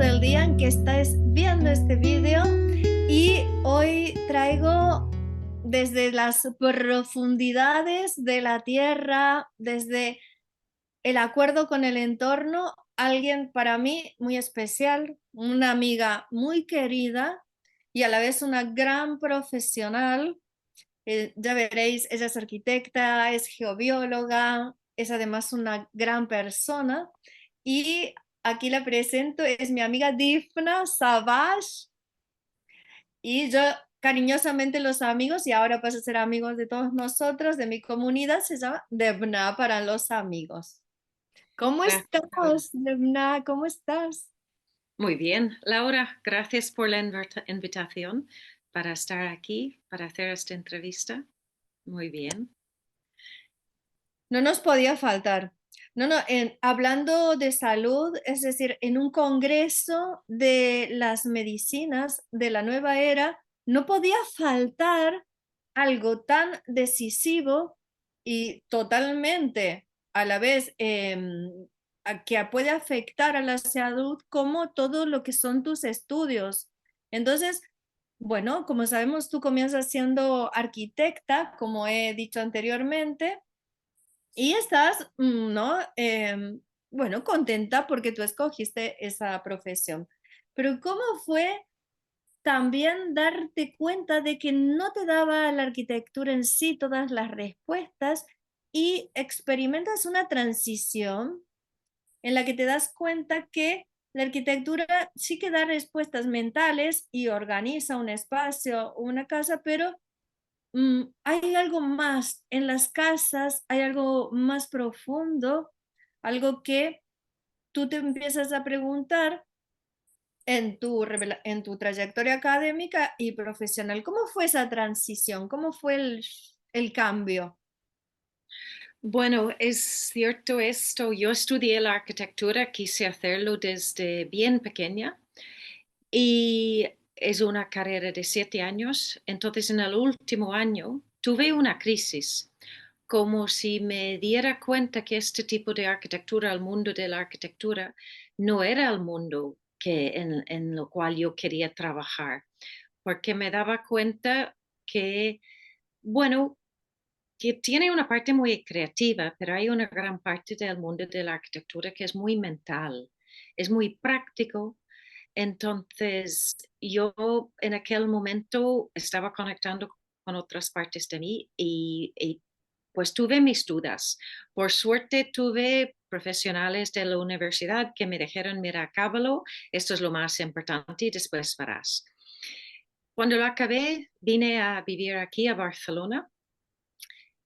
del día en que estáis viendo este vídeo y hoy traigo desde las profundidades de la Tierra, desde el acuerdo con el entorno, alguien para mí muy especial, una amiga muy querida y a la vez una gran profesional. Ya veréis, ella es arquitecta, es geobióloga, es además una gran persona. Y aquí la presento, es mi amiga Difna Savage. Y yo cariñosamente los amigos, y ahora pasa a ser amigos de todos nosotros, de mi comunidad, se llama Debna para los amigos. ¿Cómo Gracias, Laura. estás, Debna? ¿Cómo estás? Muy bien, Laura, gracias por la invitación para estar aquí, para hacer esta entrevista. Muy bien. No nos podía faltar. No, no, hablando de salud, es decir, en un congreso de las medicinas de la nueva era, no podía faltar algo tan decisivo y totalmente a la vez que puede afectar a la salud como todo lo que son tus estudios. Entonces, bueno, como sabemos, tú comienzas siendo arquitecta, como he dicho anteriormente. Y estás, ¿no? Bueno, contenta porque tú escogiste esa profesión. Pero ¿cómo fue también darte cuenta de que no te daba la arquitectura en sí todas las respuestas y experimentas una transición en la que te das cuenta que la arquitectura sí que da respuestas mentales y organiza un espacio, una casa, pero hay algo más en las casas, hay algo más profundo, algo que tú te empiezas a preguntar en tu trayectoria académica y profesional. ¿Cómo fue esa transición? ¿Cómo fue el cambio? Bueno, es cierto esto. Yo estudié la arquitectura, quise hacerlo desde bien pequeña y es una carrera de 7 años. Entonces, en el último año tuve una crisis, como si me diera cuenta que este tipo de arquitectura, el mundo de la arquitectura, no era el mundo en lo cual yo quería trabajar, porque me daba cuenta que, bueno, que tiene una parte muy creativa, pero hay una gran parte del mundo de la arquitectura que es muy mental, es muy práctico. Entonces, yo en aquel momento estaba conectando con otras partes de mí y pues tuve mis dudas. Por suerte tuve profesionales de la universidad que me dijeron, mira, acábalo, esto es lo más importante y después verás. Cuando lo acabé, vine a vivir aquí a Barcelona.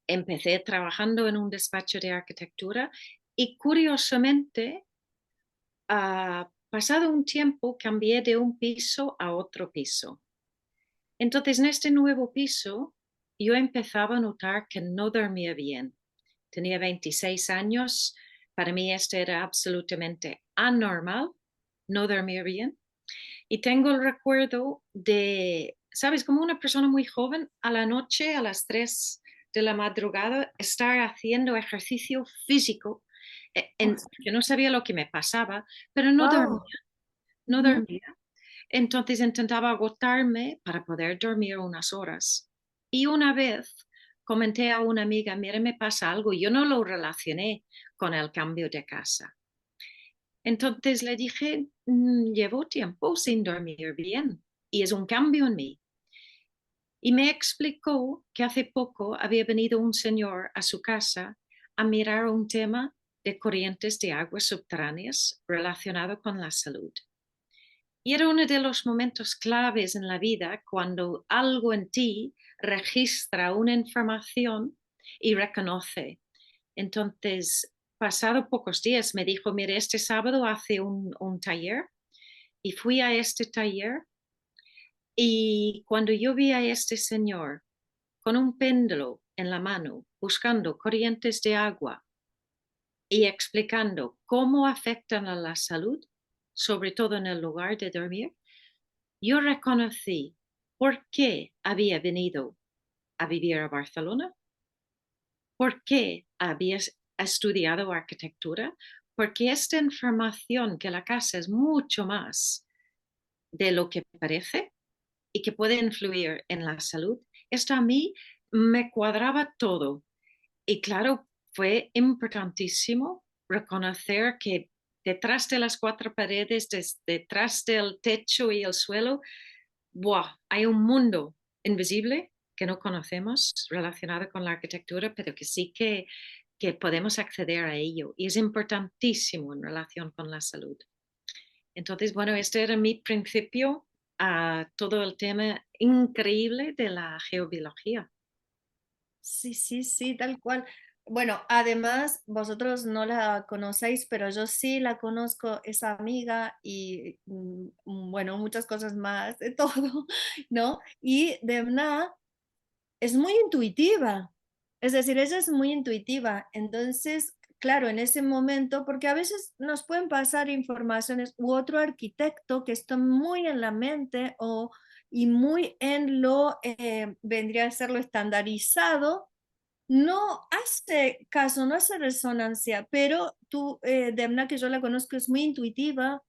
Empecé trabajando en un despacho de arquitectura y curiosamente, pasado un tiempo, cambié de un piso a otro piso. Entonces, en este nuevo piso, yo empezaba a notar que no dormía bien. Tenía 26 años, para mí esto era absolutamente anormal, no dormir bien. Y tengo el recuerdo de, ¿sabes? Como una persona muy joven, a la noche, a las 3 de la madrugada, estar haciendo ejercicio físico, que no sabía lo que me pasaba, pero no dormía, Wow. no dormía. Entonces intentaba agotarme para poder dormir unas horas. Y una vez comenté a una amiga, mire, me pasa algo, yo no lo relacioné con el cambio de casa. Entonces le dije, llevo tiempo sin dormir bien y es un cambio en mí. Y me explicó que hace poco había venido un señor a su casa a mirar un tema de corrientes de aguas subterráneas relacionado con la salud. Y era uno de los momentos claves en la vida cuando algo en ti registra una información y reconoce. Entonces, pasado pocos días, me dijo, mire, este sábado hace un taller y fui a este taller y cuando yo vi a este señor con un péndulo en la mano, buscando corrientes de agua y explicando cómo afectan a la salud, sobre todo en el lugar de dormir, yo reconocí por qué había venido a vivir a Barcelona, por qué había estudiado arquitectura, porque esta información que la casa es mucho más de lo que parece y que puede influir en la salud, esto a mí me cuadraba todo. Y claro, fue importantísimo reconocer que detrás de las cuatro paredes, detrás del techo y el suelo, ¡buah! Hay un mundo invisible que no conocemos relacionado con la arquitectura, pero que sí que podemos acceder a ello. Y es importantísimo en relación con la salud. Entonces, bueno, este era mi principio a todo el tema increíble de la geobiología. Sí, sí, sí, tal cual. Bueno, además, vosotros no la conocéis, pero yo sí la conozco, esa amiga y, bueno, muchas cosas más, de todo, ¿no? Y Demna es muy intuitiva, es decir, ella es muy intuitiva. Entonces, claro, en ese momento, porque a veces nos pueden pasar informaciones u otro arquitecto que está muy en la mente o y muy en lo, vendría a ser lo estandarizado, no hace caso, no hace resonancia, pero tú, Demna, que yo la conozco, es muy intuitiva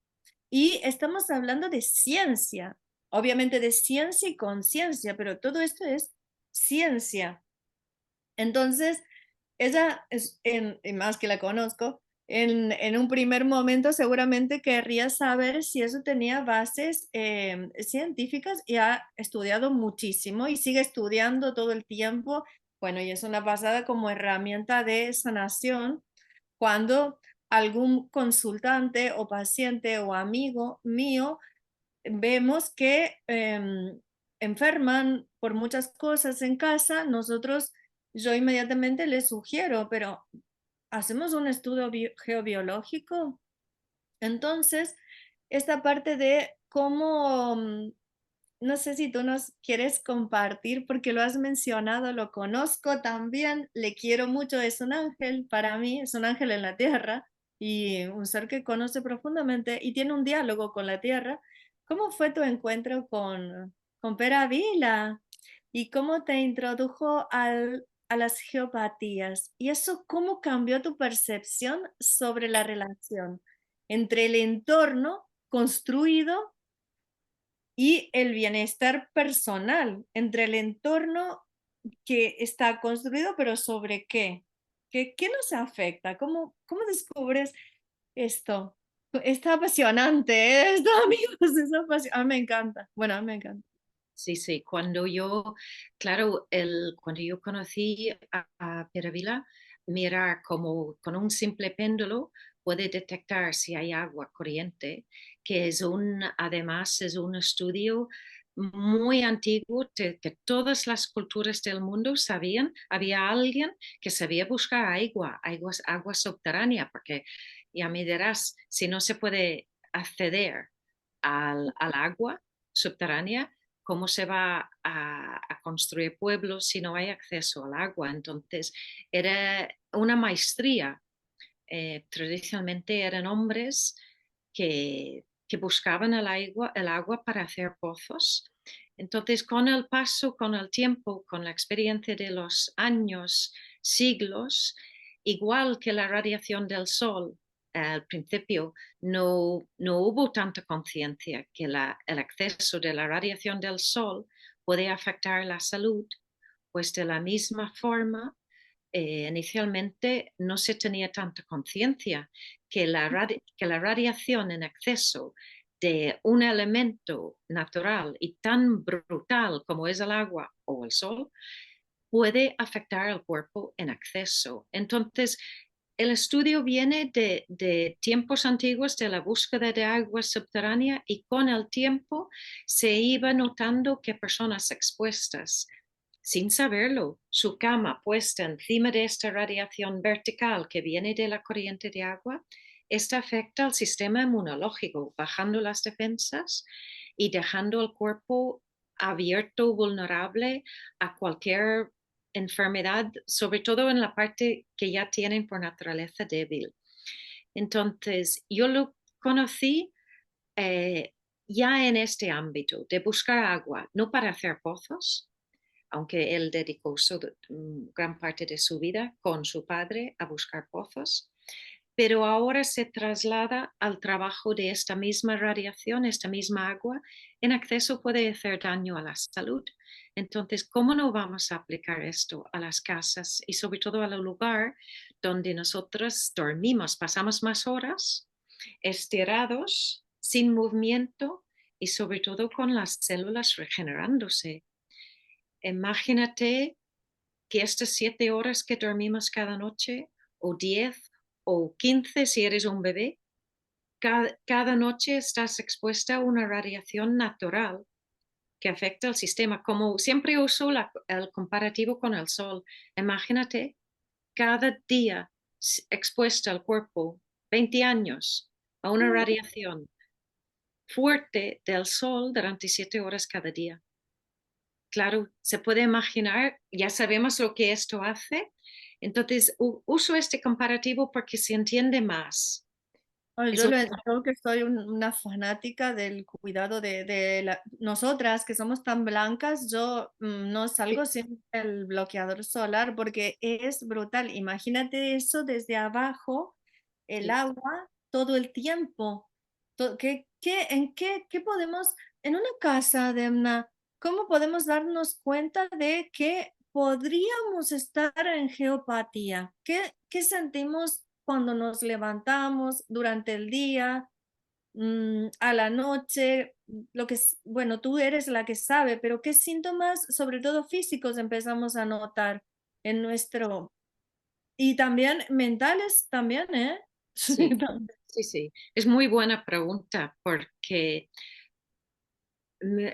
y estamos hablando de ciencia, obviamente de ciencia y conciencia, pero todo esto es ciencia. Entonces, ella, es, y más que la conozco, en un primer momento seguramente querría saber si eso tenía bases científicas y ha estudiado muchísimo y sigue estudiando todo el tiempo. Bueno, y es una pasada como herramienta de sanación cuando algún consultante o paciente o amigo mío vemos que enferman por muchas cosas en casa, nosotros, yo inmediatamente les sugiero, pero hacemos un estudio geobiológico. Entonces, esta parte de cómo, no sé si tú nos quieres compartir, porque lo has mencionado, lo conozco también, le quiero mucho, es un ángel para mí, es un ángel en la tierra y un ser que conoce profundamente y tiene un diálogo con la tierra. ¿Cómo fue tu encuentro con Pera Vila? ¿Y cómo te introdujo a las geopatías? ¿Y eso cómo cambió tu percepción sobre la relación entre el entorno construido y el bienestar personal, entre el entorno que está construido, pero sobre qué? ¿Qué nos afecta? ¿Cómo descubres esto? Está apasionante, ¿eh? Esto, amigos, es apasionante. Ah, me encanta. Bueno, a mí me encanta. Sí, sí, cuando yo, claro, cuando yo conocí a Piravilla, mirar como con un simple péndulo puede detectar si hay agua corriente, que es además es un estudio muy antiguo que todas las culturas del mundo sabían, había alguien que sabía buscar agua subterránea, porque ya me dirás, si no se puede acceder al agua subterránea, cómo se va a construir pueblos si no hay acceso al agua. Entonces, era una maestría. Tradicionalmente eran hombres que buscaban el agua para hacer pozos. Entonces, con el paso, con el tiempo, con la experiencia de los años, siglos, igual que la radiación del sol, al principio no hubo tanta conciencia que el exceso de la radiación del sol puede afectar la salud, pues de la misma forma, inicialmente no se tenía tanta conciencia que la radiación en exceso de un elemento natural y tan brutal como es el agua o el sol puede afectar al cuerpo en exceso. Entonces, el estudio viene de tiempos antiguos de la búsqueda de agua subterránea y con el tiempo se iba notando que personas expuestas, sin saberlo, su cama puesta encima de esta radiación vertical que viene de la corriente de agua, esta afecta al sistema inmunológico, bajando las defensas y dejando el cuerpo abierto, vulnerable a cualquier enfermedad, sobre todo en la parte que ya tienen por naturaleza débil. Entonces, yo lo conocí eh, ya en este ámbito de buscar agua, no para hacer pozos, aunque él dedicó gran parte de su vida con su padre a buscar pozos, pero ahora se traslada al trabajo de esta misma radiación, esta misma agua, en exceso puede hacer daño a la salud. Entonces, ¿cómo no vamos a aplicar esto a las casas y sobre todo al lugar donde nosotros dormimos? Pasamos más horas estirados, sin movimiento y sobre todo con las células regenerándose. Imagínate que estas 7 horas que dormimos cada noche, o 10 o 15 si eres un bebé, cada noche estás expuesta a una radiación natural que afecta al sistema. Como siempre uso el comparativo con el sol, imagínate cada día expuesta al cuerpo 20 años a una radiación fuerte del sol durante 7 horas cada día. Claro, se puede imaginar, ya sabemos lo que esto hace, entonces uso este comparativo porque se entiende más. Ay, Es lo que yo que soy una fanática del cuidado nosotras que somos tan blancas, yo no salgo sin el bloqueador solar porque es brutal. Imagínate eso desde abajo, el sí, agua todo el tiempo. ¿Qué podemos, en una casa de una, cómo podemos darnos cuenta de que podríamos estar en geopatía? ¿Qué sentimos cuando nos levantamos durante el día, a la noche? Bueno, tú eres la que sabe, pero ¿qué síntomas, sobre todo físicos, empezamos a notar en nuestro... Y también mentales también, ¿eh? sí, sí, sí. Es muy buena pregunta porque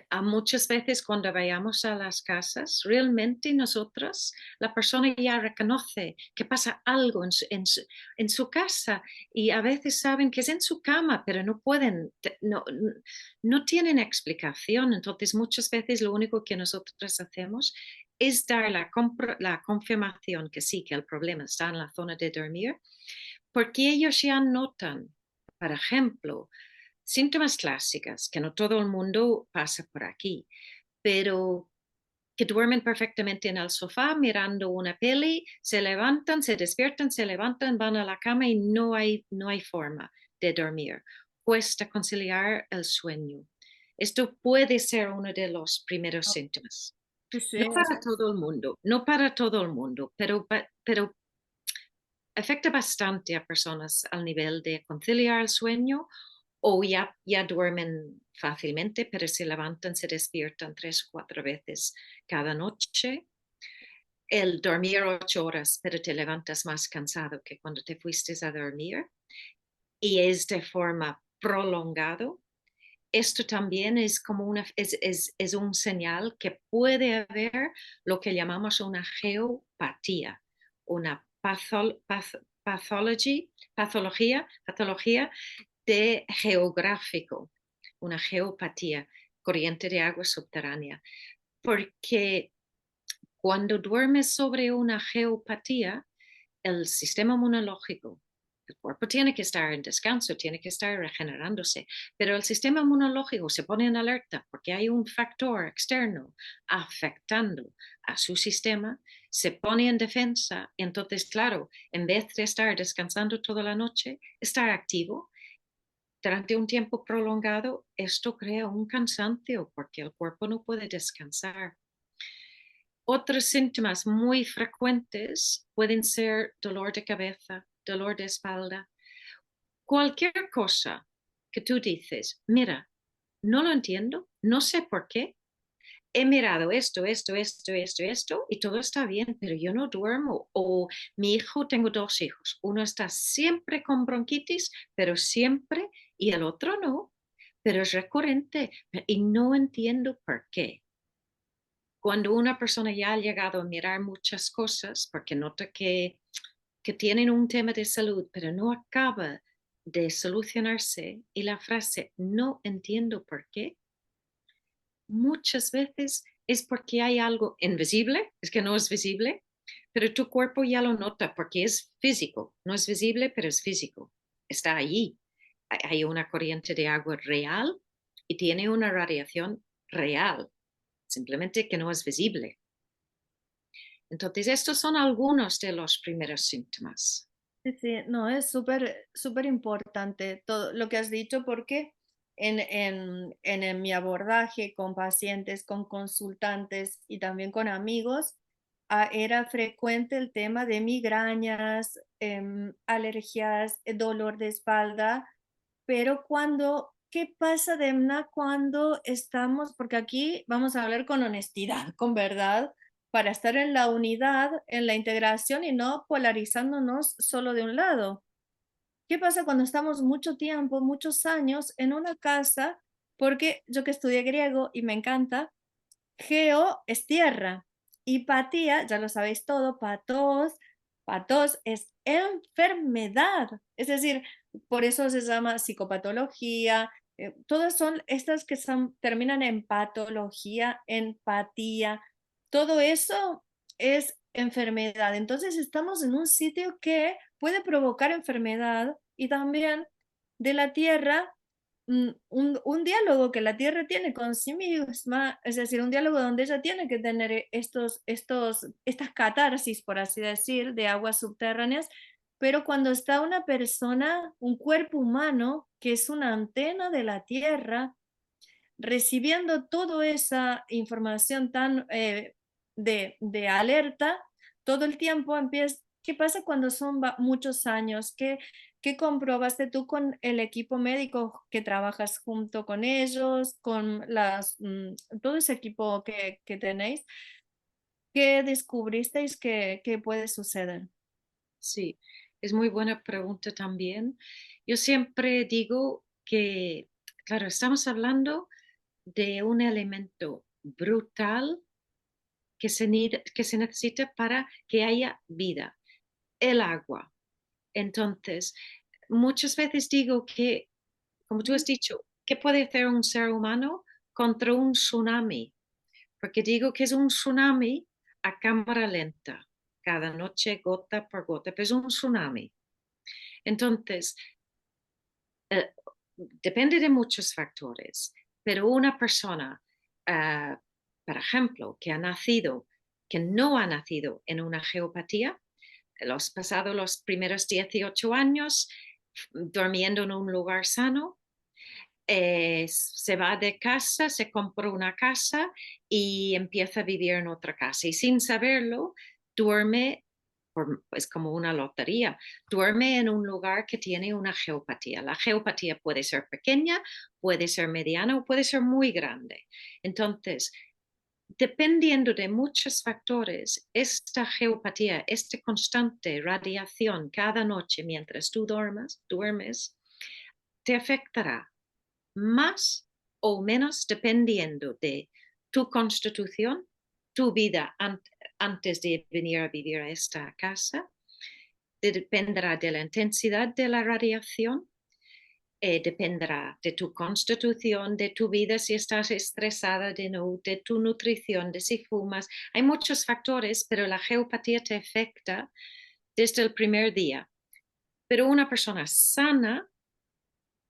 a muchas veces cuando vayamos a las casas, realmente nosotros, la persona ya reconoce que pasa algo en su casa y a veces saben que es en su cama, pero no pueden, no tienen explicación. Entonces, muchas veces lo único que nosotros hacemos es dar la confirmación que sí, que el problema está en la zona de dormir, porque ellos ya notan, por ejemplo, síntomas clásicos, que no todo el mundo pasa por aquí, pero que duermen perfectamente en el sofá mirando una peli, se levantan, se despiertan, se levantan, van a la cama y no hay forma de dormir. Cuesta conciliar el sueño. Esto puede ser uno de los primeros síntomas. Sí, sí, No para todo el mundo, no para todo el mundo, pero afecta bastante a personas al nivel de conciliar el sueño o ya duermen fácilmente, pero se levantan, se despiertan 3 o 4 veces cada noche. El dormir 8 horas, pero te levantas más cansado que cuando te fuiste a dormir y es de forma prolongado. Esto también es como es un señal que puede haber lo que llamamos una geopatía, una patología de geográfico, una geopatía, corriente de agua subterránea, porque cuando duermes sobre una geopatía, el sistema inmunológico, el cuerpo tiene que estar en descanso, tiene que estar regenerándose, pero el sistema inmunológico se pone en alerta porque hay un factor externo afectando a su sistema, se pone en defensa, entonces, claro, en vez de estar descansando toda la noche, estar activo durante un tiempo prolongado, esto crea un cansancio porque el cuerpo no puede descansar. Otros síntomas muy frecuentes pueden ser dolor de cabeza, dolor de espalda, cualquier cosa que tú dices, mira, no lo entiendo, no sé por qué, he mirado esto y todo está bien, pero yo no duermo. O mi hijo, tengo 2 hijos, uno está siempre con bronquitis, pero siempre, y el otro no, pero es recurrente y no entiendo por qué. Cuando una persona ya ha llegado a mirar muchas cosas, porque nota que tienen un tema de salud, pero no acaba de solucionarse, y la frase no entiendo por qué, muchas veces es porque hay algo invisible, es que no es visible, pero tu cuerpo ya lo nota porque es físico, no es visible, pero es físico, está allí. Hay una corriente de agua real y tiene una radiación real, simplemente que no es visible. Entonces, estos son algunos de los primeros síntomas. Sí, sí, no, es súper importante todo lo que has dicho porque en mi abordaje con pacientes, con consultantes y también con amigos, era frecuente el tema de migrañas, alergias, dolor de espalda, pero ¿qué pasa, Demna, cuando estamos, porque aquí vamos a hablar con honestidad, con verdad, para estar en la unidad, en la integración y no polarizándonos solo de un lado? ¿Qué pasa cuando estamos mucho tiempo, muchos años en una casa? Porque yo que estudié griego y me encanta, geo es tierra y patía, ya lo sabéis todo, patos es enfermedad. Es decir, por eso se llama psicopatología. Todas son estas que terminan en patología, empatía. Todo eso es enfermedad. Entonces estamos en un sitio que puede provocar enfermedad y también de la tierra un diálogo que la tierra tiene con sí misma, es decir, un diálogo donde ella tiene que tener estas catarsis, por así decir, de aguas subterráneas, pero cuando está una persona, un cuerpo humano, que es una antena de la tierra, recibiendo toda esa información tan de alerta, todo el tiempo empieza. ¿Qué pasa cuando son muchos años? ¿Qué comprobaste tú con el equipo médico que trabajas junto con ellos, con todo ese equipo que tenéis? ¿Qué descubristeis que puede suceder? Sí, es muy buena pregunta también. Yo siempre digo que, claro, estamos hablando de un elemento brutal que se necesita para que haya vida, el agua. Entonces, muchas veces digo que, como tú has dicho, ¿qué puede hacer un ser humano contra un tsunami? Porque digo que es un tsunami a cámara lenta, cada noche gota por gota, pero es un tsunami. Entonces, eh, depende de muchos factores, pero una persona, por ejemplo, que no ha nacido en una geopatía, los pasados los primeros 18 años durmiendo en un lugar sano, se va de casa, se compra una casa y empieza a vivir en otra casa. Y sin saberlo, duerme, pues como una lotería, duerme en un lugar que tiene una geopatía. La geopatía puede ser pequeña, puede ser mediana o puede ser muy grande. Entonces, dependiendo de muchos factores, esta geopatía, esta constante radiación cada noche mientras tú duermes, te afectará más o menos dependiendo de tu constitución, tu vida antes de venir a vivir a esta casa, dependerá de la intensidad de la radiación, dependerá de tu constitución, de tu vida, si estás estresada, de tu nutrición, de si fumas. Hay muchos factores, pero la geopatía te afecta desde el primer día. Pero una persona sana,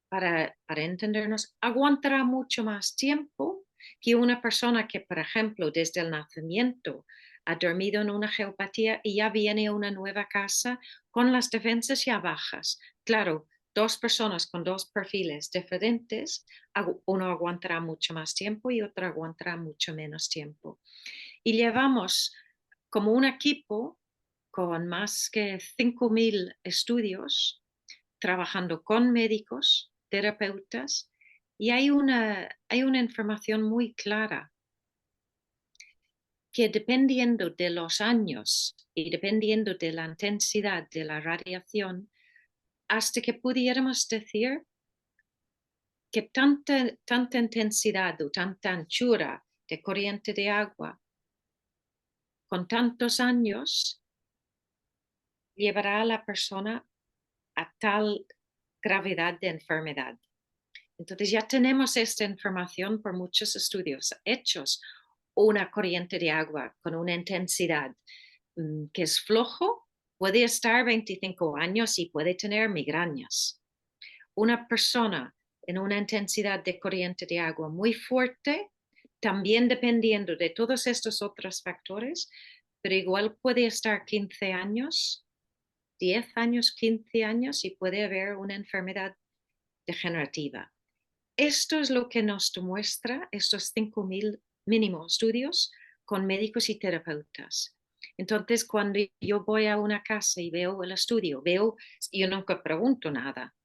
para entendernos, aguantará mucho más tiempo que una persona que, por ejemplo, desde el nacimiento ha dormido en una geopatía y ya viene a una nueva casa con las defensas ya bajas. Claro, dos personas con dos perfiles diferentes, uno aguantará mucho más tiempo y otro aguantará mucho menos tiempo. Y llevamos como un equipo con más que 5.000 estudios trabajando con médicos, terapeutas, y hay una información muy clara que dependiendo de los años y dependiendo de la intensidad de la radiación, hasta que pudiéramos decir que tanta intensidad o tanta anchura de corriente de agua con tantos años llevará a la persona a tal gravedad de enfermedad. Entonces ya tenemos esta información por muchos estudios hechos. Una corriente de agua con una intensidad que es flojo puede estar 25 años y puede tener migrañas. Una persona en una intensidad de corriente de agua muy fuerte, también dependiendo de todos estos otros factores, pero igual puede estar 15 años 10 años, 15 años y puede haber una enfermedad degenerativa. Esto es lo que nos demuestra estos 5.000 mínimos estudios con médicos y terapeutas. Entonces, cuando yo voy a una casa y veo el estudio, yo nunca pregunto nada,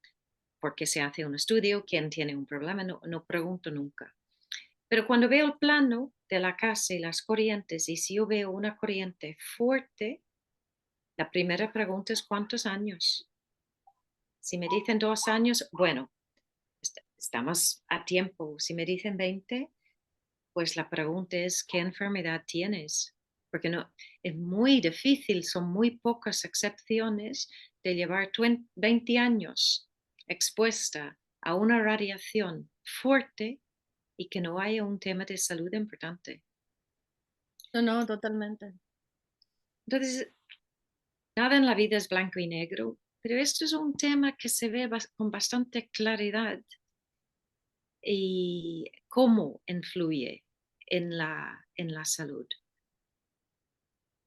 porque se hace un estudio, quién tiene un problema, no pregunto nunca. Pero cuando veo el plano de la casa y las corrientes, y si yo veo una corriente fuerte, la primera pregunta es ¿cuántos años? Si me dicen 2 años, bueno, estamos a tiempo. Si me dicen 20, pues la pregunta es ¿qué enfermedad tienes? Porque no, es muy difícil, son muy pocas excepciones de llevar 20 años expuesta a una radiación fuerte y que no haya un tema de salud importante. No, no, totalmente. Entonces, nada en la vida es blanco y negro, pero esto es un tema que se ve con bastante claridad y cómo influye en la salud.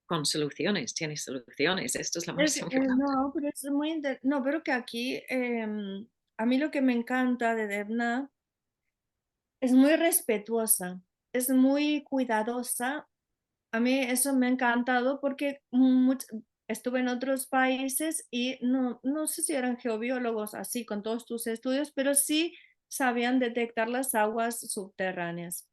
Con soluciones, tiene soluciones, esto es lo más importante. No, pero es no, pero que aquí a mí lo que me encanta de Debna es muy respetuosa, es muy cuidadosa. A mí eso me ha encantado porque estuve en otros países y no sé si eran geobiólogos así con todos tus estudios, pero sí sabían detectar las aguas subterráneas.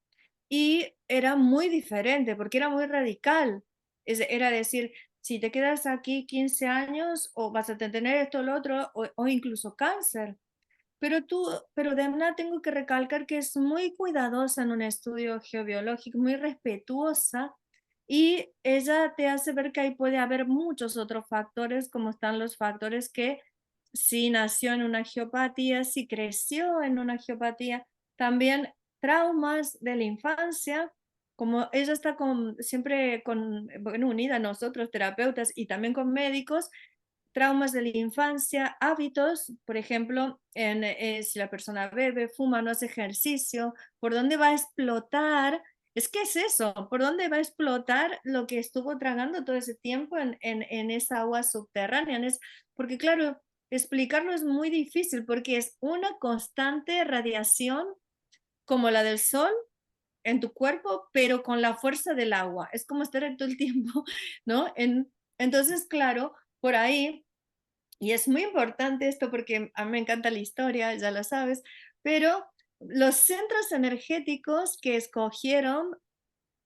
Y era muy diferente porque era muy radical. Era decir, si te quedas aquí 15 años o vas a tener esto o lo otro o incluso cáncer. Pero Demna tengo que recalcar que es muy cuidadosa en un estudio geobiológico, muy respetuosa, y ella te hace ver que ahí puede haber muchos otros factores, como están los factores que si nació en una geopatía, si creció en una geopatía, también traumas de la infancia, como ella está siempre bueno, unida a nosotros, terapeutas, y también con médicos, traumas de la infancia, hábitos, por ejemplo, si la persona bebe, fuma, no hace ejercicio, ¿por dónde va a explotar? Es que es eso, ¿por dónde va a explotar lo que estuvo tragando todo ese tiempo en esa agua subterránea? Porque claro, explicarlo es muy difícil porque es una constante radiación como la del sol en tu cuerpo, pero con la fuerza del agua. Es como estar todo el tiempo, ¿no? Entonces, claro, por ahí y es muy importante esto porque a mí me encanta la historia, ya lo sabes, pero los centros energéticos que escogieron,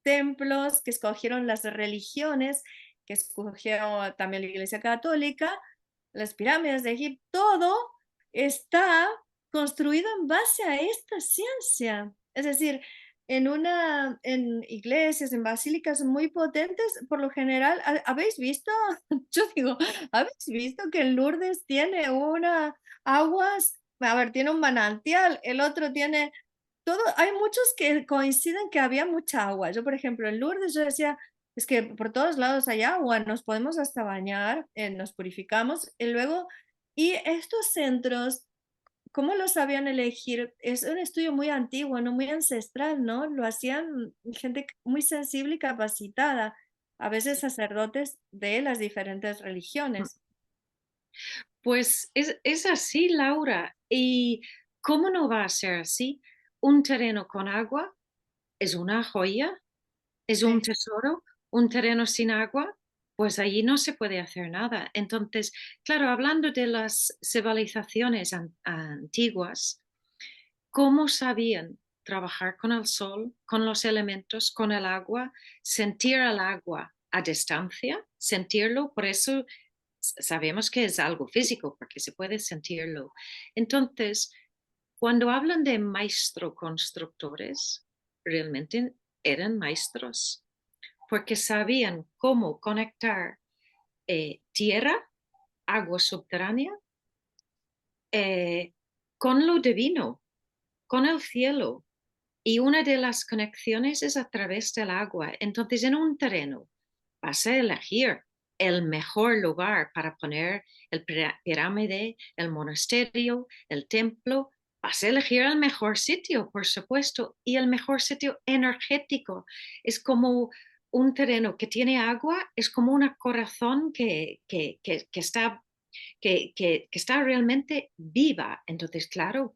templos, que escogieron las religiones, que escogieron también la Iglesia Católica, las pirámides de Egipto, todo está construido en base a esta ciencia. Es decir, en iglesias, en basílicas muy potentes, por lo general, ¿habéis visto? Yo digo, ¿habéis visto que en Lourdes tiene una aguas? A ver, tiene un manantial, el otro tiene todo, hay muchos que coinciden que había mucha agua. Yo, por ejemplo, en Lourdes yo decía, es que por todos lados hay agua, nos podemos hasta bañar, nos purificamos, y luego, y estos centros, ¿cómo los sabían elegir? Es un estudio muy antiguo, no muy ancestral, ¿no? Lo hacían gente muy sensible y capacitada, a veces sacerdotes de las diferentes religiones. Pues es así, Laura. ¿Y cómo no va a ser así? Un terreno con agua es una joya, es un Sí. tesoro. Un terreno sin agua, pues allí no se puede hacer nada. Entonces, claro, hablando de las civilizaciones antiguas, ¿cómo sabían trabajar con el sol, con los elementos, con el agua, sentir el agua a distancia, sentirlo? Por eso sabemos que es algo físico, porque se puede sentirlo. Entonces, cuando hablan de maestro constructores, realmente eran maestros, porque sabían cómo conectar tierra, agua subterránea, eh, con lo divino, con el cielo. Y una de las conexiones es a través del agua. Entonces, en un terreno vas a elegir el mejor lugar para poner el pirámide, el monasterio, el templo. Vas a elegir el mejor sitio, por supuesto, y el mejor sitio energético. Es como un terreno que tiene agua es como un corazón que está realmente viva. Entonces, claro,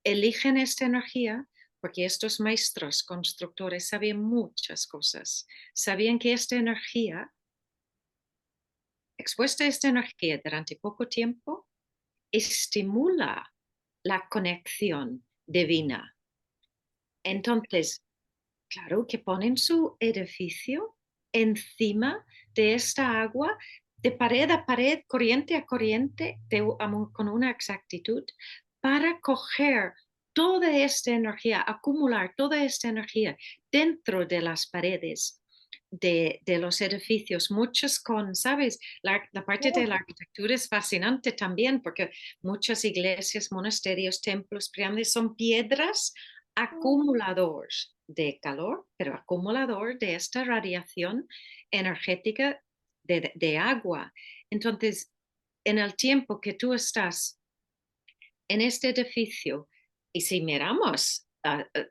eligen esta energía porque estos maestros constructores sabían muchas cosas. Sabían que esta energía, expuesta a esta energía durante poco tiempo, estimula la conexión divina. Entonces, claro que ponen su edificio encima de esta agua, de pared a pared, corriente a corriente, con una exactitud, para coger toda esta energía, acumular toda esta energía dentro de las paredes de los edificios, muchos con, ¿sabes? La parte de la arquitectura es fascinante también porque muchas iglesias, monasterios, templos, pirámides son piedras acumulador de calor, pero acumulador de esta radiación energética de agua. Entonces, en el tiempo que tú estás en este edificio, y si miramos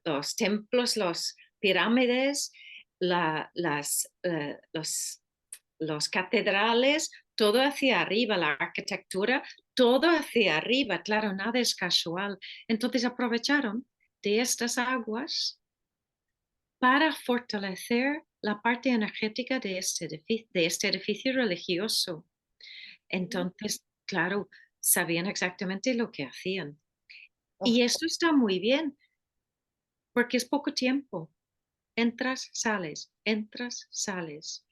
los templos, las pirámides, los catedrales, todo hacia arriba, la arquitectura, todo hacia arriba, claro, nada es casual. Entonces aprovecharon de estas aguas para fortalecer la parte energética de este edificio religioso. Entonces, claro, sabían exactamente lo que hacían. Oh, Y esto está muy bien, porque es poco tiempo. Entras, sales, entras, sales.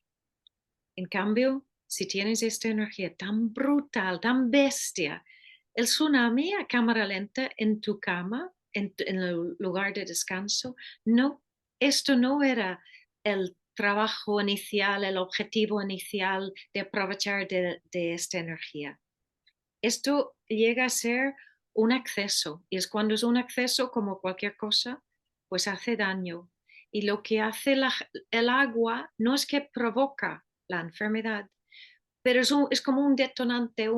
En cambio, si tienes esta energía tan brutal, tan bestia, el tsunami a cámara lenta en tu cama, en el lugar de descanso, no, esto no era el trabajo inicial, el objetivo inicial de aprovechar de esta energía. Esto llega a ser un exceso, y es cuando es un exceso, como cualquier cosa, pues hace daño. Y lo que hace el agua no es que provoca la enfermedad, pero es como un detonante,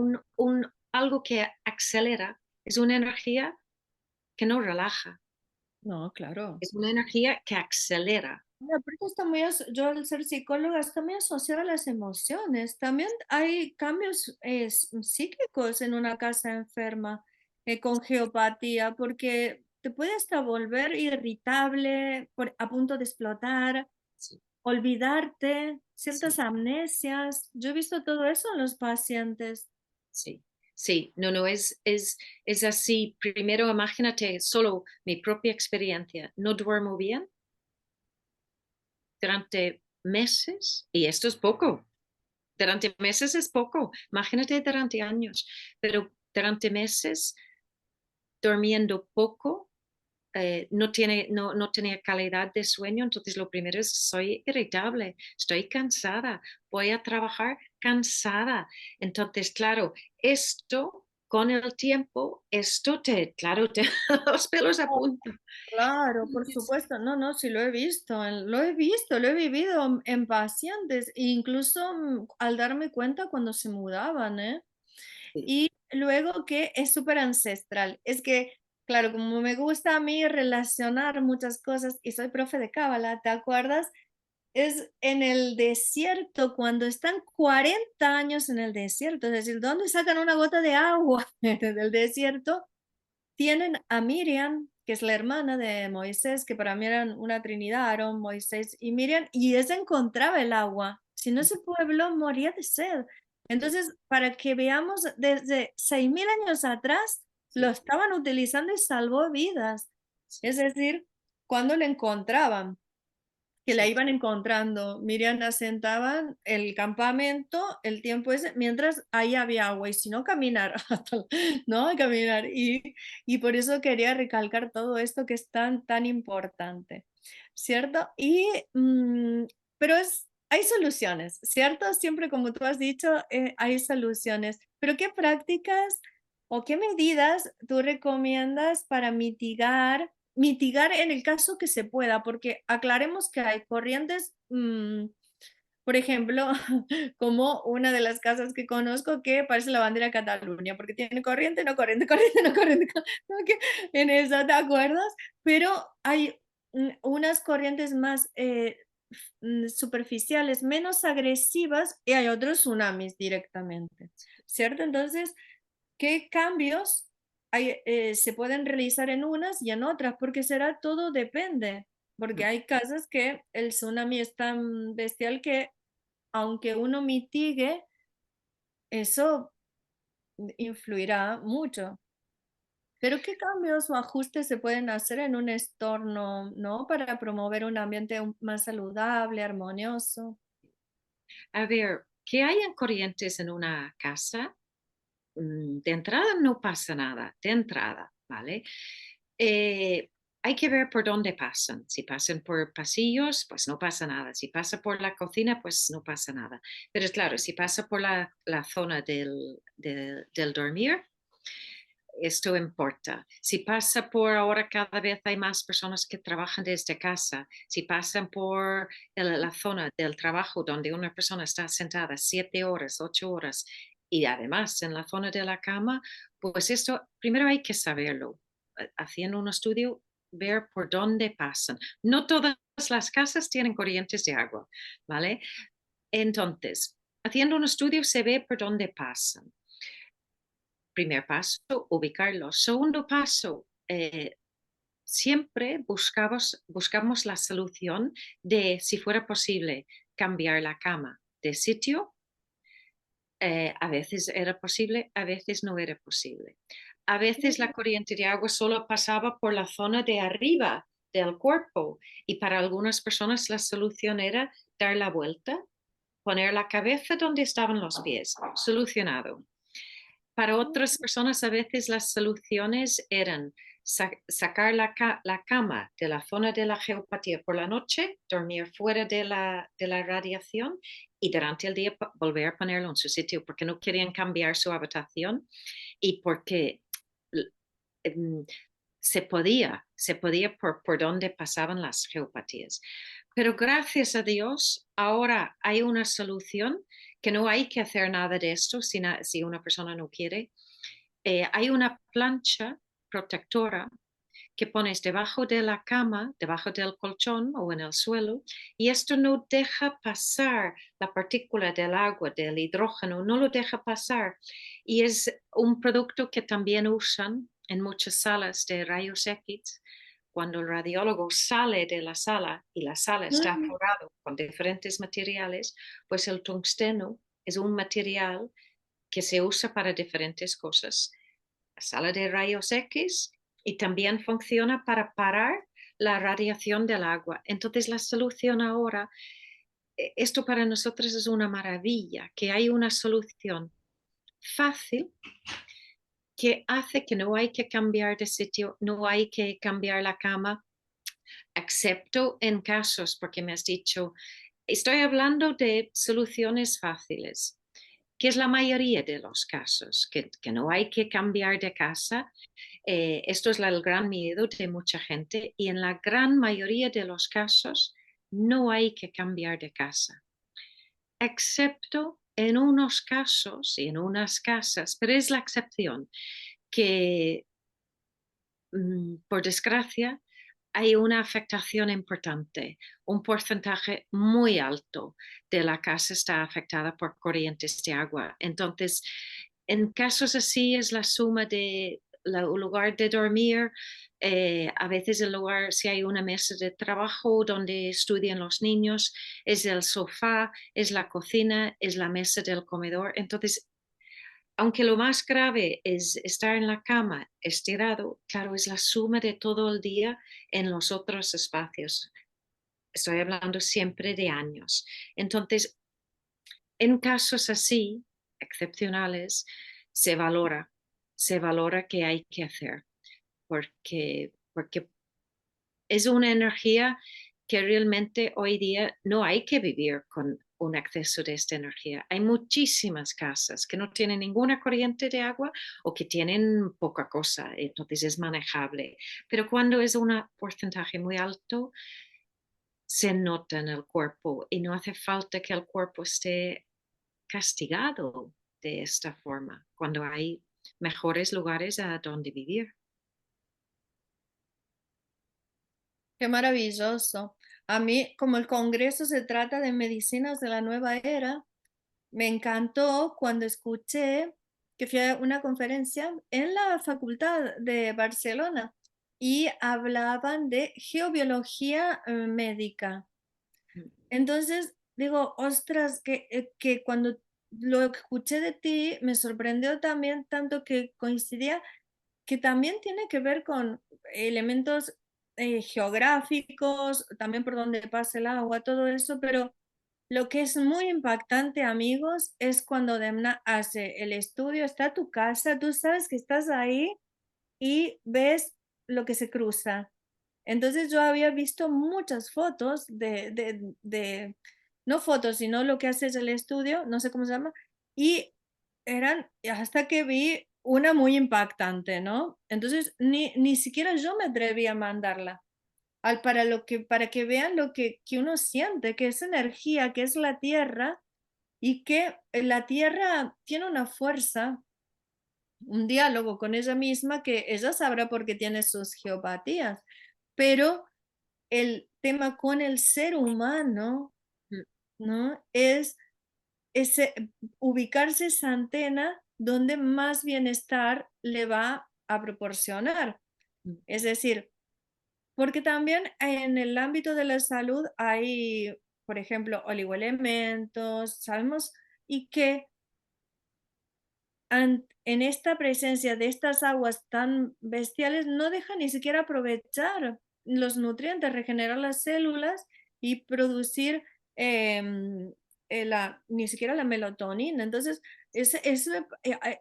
algo que acelera, es una energía que no relaja, no, claro. es una energía que acelera. Aparte está muy, yo al ser psicóloga está muy asociada a las emociones. También hay cambios psíquicos en una casa enferma con geopatía, porque te puede hasta volver irritable, a punto de explotar, Sí, olvidarte, ciertas sí. amnesias. Yo he visto todo eso en los pacientes. Sí, sí, no, no, es así. Primero, imagínate solo mi propia experiencia. No duermo bien durante meses, y esto es poco. Durante meses es poco. Imagínate durante años, pero durante meses durmiendo poco, no tenía calidad de sueño, entonces lo primero es soy irritable, estoy cansada, voy a trabajar cansada. Entonces, claro, esto con el tiempo, claro, te los pelos a punta. Claro, por supuesto. No, no, sí lo he visto, lo he visto, lo he vivido en pacientes, e incluso al darme cuenta cuando se mudaban, ¿eh? Sí, Y luego que es súper ancestral. Es que, claro, como me gusta a mí relacionar muchas cosas y soy profe de Cábala, ¿te acuerdas? Es en el desierto, cuando están 40 años en el desierto, es decir, ¿dónde sacan una gota de agua del desierto? Tienen a Miriam, que es la hermana de Moisés, que para mí eran una trinidad, Aarón, Moisés y Miriam, y ella encontraba el agua. Si no, ese pueblo moría de sed. sí, Entonces, para que veamos, desde 6.000 años atrás, lo sí, estaban utilizando y salvó vidas. sí, Es decir, cuando le encontraban que la sí, iban encontrando. Miriam asentaban el campamento, el tiempo ese, mientras ahí había agua, y si no, caminar, ¿no? Caminar. Y por eso quería recalcar todo esto que es tan, tan importante, ¿cierto? Pero hay soluciones, ¿cierto? Siempre, como tú has dicho, hay soluciones. Pero ¿qué prácticas o qué medidas tú recomiendas para mitigar en el caso que se pueda? Porque aclaremos que hay corrientes, por ejemplo, como una de las casas que conozco que parece la bandera de Cataluña, porque tiene corriente, no corriente, corriente, no corriente, ¿no? Que en eso, ¿te acuerdas? Pero hay unas corrientes más superficiales, menos agresivas, y hay otros tsunamis directamente, ¿cierto? Entonces, ¿qué cambios se pueden realizar en unas y en otras? Porque será todo depende, porque Mm. hay casos que el tsunami es tan bestial que aunque uno mitigue, eso influirá mucho. Pero ¿qué cambios o ajustes se pueden hacer en un entorno, ¿no? Para promover un ambiente más saludable, armonioso. A ver, que hayan corrientes en una casa, de entrada no pasa nada, de entrada, ¿vale? Eh, hay que ver por dónde pasan. Si pasan por pasillos, pues no pasa nada. Si pasa por la cocina, pues no pasa nada. Pero es claro, si pasa por la zona del dormir, esto importa. Si pasa por ahora, cada vez hay más personas que trabajan desde casa. Si pasan por la zona del trabajo donde una persona está sentada 7 horas, 8 horas y además en la zona de la cama, pues esto primero hay que saberlo. Haciendo un estudio, ver por dónde pasan. No todas las casas tienen corrientes de agua, ¿vale? Entonces, haciendo un estudio se ve por dónde pasan. Primer paso, ubicarlo. Segundo paso, siempre buscamos la solución de, si fuera posible, cambiar la cama de sitio. A veces era posible, a veces no era posible. A veces la corriente de agua solo pasaba por la zona de arriba del cuerpo y para algunas personas la solución era dar la vuelta, poner la cabeza donde estaban los pies. Solucionado. Para otras personas a veces las soluciones eran sacar la cama de la zona de la geopatía por la noche, dormir fuera de la radiación y durante el día volver a ponerlo en su sitio porque no querían cambiar su habitación y porque em, se podía por donde pasaban las geopatías. Pero gracias a Dios, ahora hay una solución que no hay que hacer nada de esto si una persona no quiere. Hay una plancha protectora que pones debajo de la cama, debajo del colchón o en el suelo, y esto no deja pasar la partícula del agua, del hidrógeno, no lo deja pasar. Y es un producto que también usan en muchas salas de rayos X. Cuando el radiólogo sale de la sala y la sala está Mm. forrada con diferentes materiales, pues el tungsteno es un material que se usa para diferentes cosas. La sala de rayos X y también funciona para parar la radiación del agua. Entonces la solución ahora, esto para nosotros es una maravilla, que hay una solución fácil que hace que no hay que cambiar de sitio, no hay que cambiar la cama, excepto en casos, porque me has dicho, estoy hablando de soluciones fáciles, que es la mayoría de los casos, que no hay que cambiar de casa. Esto es el gran miedo de mucha gente y en la gran mayoría de los casos no hay que cambiar de casa, excepto en unos casos y en unas casas, pero es la excepción, que por desgracia hay una afectación importante, un porcentaje muy alto de la casa está afectada por corrientes de agua. Entonces, en casos así es la suma de el lugar de dormir, a veces el lugar, si hay una mesa de trabajo donde estudian los niños, es el sofá, es la cocina, es la mesa del comedor. Entonces, aunque lo más grave es estar en la cama estirado, claro, es la suma de todo el día en los otros espacios. Estoy hablando siempre de años. Entonces, en casos así, excepcionales, se valora qué hay que hacer, porque es una energía que realmente hoy día no hay que vivir con un exceso de esta energía. Hay muchísimas casas que no tienen ninguna corriente de agua o que tienen poca cosa, entonces es manejable. Pero cuando es un porcentaje muy alto, se nota en el cuerpo y no hace falta que el cuerpo esté castigado de esta forma cuando hay mejores lugares a donde vivir. Qué maravilloso. A mí, como el congreso se trata de medicinas de la nueva era, me encantó cuando escuché que fui a una conferencia en la Facultad de Barcelona y hablaban de geobiología médica. Mm, Entonces digo, ostras, que cuando lo escuché de ti me sorprendió también tanto que coincidía que también tiene que ver con elementos geográficos, también por donde pasa el agua, todo eso, pero lo que es muy impactante, amigos, es cuando Demna hace el estudio, está tu casa, tú sabes que estás ahí y ves lo que se cruza. Entonces yo había visto muchas fotos no fotos, sino lo que hace es el estudio, no sé cómo se llama, y eran hasta que vi una muy impactante, ¿no? Entonces ni siquiera yo me atreví a mandarla para que vean lo que uno siente, que es energía, que es la tierra y que la tierra tiene una fuerza, un diálogo con ella misma que ella sabrá por qué tiene sus geopatías, pero el tema con el ser humano, mm, ¿no? Es ese, ubicarse esa antena donde más bienestar le va a proporcionar. mm. Es decir, porque también en el ámbito de la salud hay, por ejemplo, oligoelementos, sabemos, y que en esta presencia de estas aguas tan bestiales no deja ni siquiera aprovechar los nutrientes, regenerar las células y producir em, ni siquiera la melatonina. Entonces,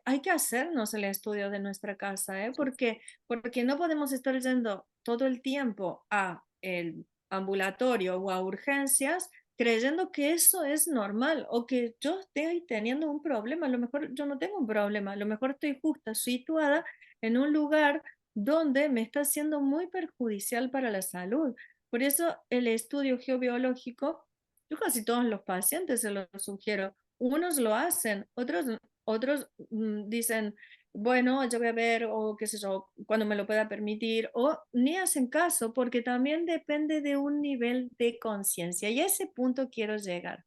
hay que hacernos el estudio de nuestra casa, ¿eh? Porque no podemos estar yendo todo el tiempo a el ambulatorio o a urgencias creyendo que eso es normal o que yo estoy teniendo un problema. A lo mejor yo no tengo un problema, a lo mejor estoy justa situada en un lugar donde me está siendo muy perjudicial para la salud. Por eso el estudio geobiológico, yo casi todos los pacientes se lo sugiero. Unos lo hacen, otros dicen, bueno, yo voy a ver, o qué sé yo, cuando me lo pueda permitir, o ni hacen caso, porque también depende de un nivel de conciencia. Y a ese punto quiero llegar,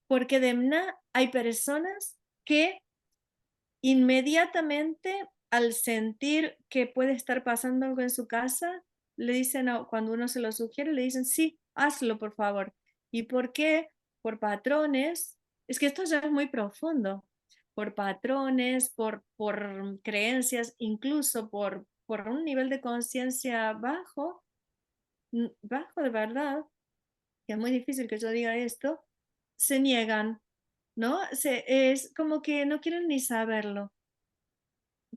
porque de verdad hay personas que inmediatamente al sentir que puede estar pasando algo en su casa, le dicen, cuando uno se lo sugiere, le dicen, sí, hazlo, por favor. ¿Y por qué? Por patrones. Es que esto ya es muy profundo. Por patrones, por creencias, incluso por un nivel de conciencia bajo, bajo de verdad, que es muy difícil que yo diga esto, se niegan, ¿no? Es como que no quieren ni saberlo.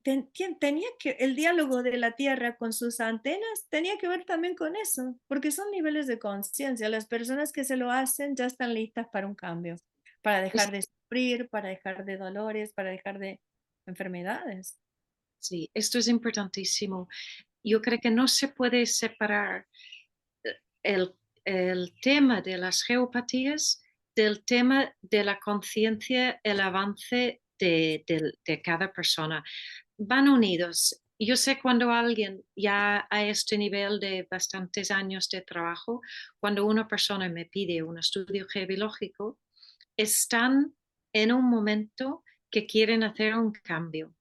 Tenía que, el diálogo de la Tierra con sus antenas tenía que ver también con eso, porque son niveles de conciencia. Las personas que se lo hacen ya están listas para un cambio, para Es- dejar de sufrir, para dejar de dolores, para dejar de enfermedades. sí, esto es importantísimo. Yo creo que no se puede separar el, el tema de las geopatías del tema de la conciencia, el avance de cada persona. Van unidos. Yo sé cuando alguien ya a este nivel de bastantes años de trabajo, cuando una persona me pide un estudio geológico, están en un momento que quieren hacer un cambio.